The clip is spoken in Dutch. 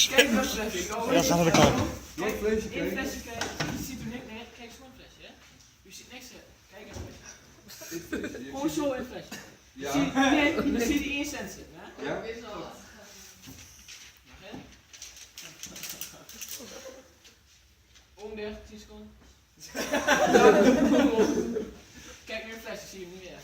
Kijk naar flesje. Ja, staat aan de kant. Kijk, in het flesje kijken. Je ziet er niks. Nee, kijk zo'n flesje, hè. U ziet niks. Kijk eens flesje. Gewoon zo in het flesje. Ja. Dan zie je die 1 cent zitten, hè. Ja. Mag hè? Om 10 seconden. Kijk nu in het flesje, zie je hem niet meer.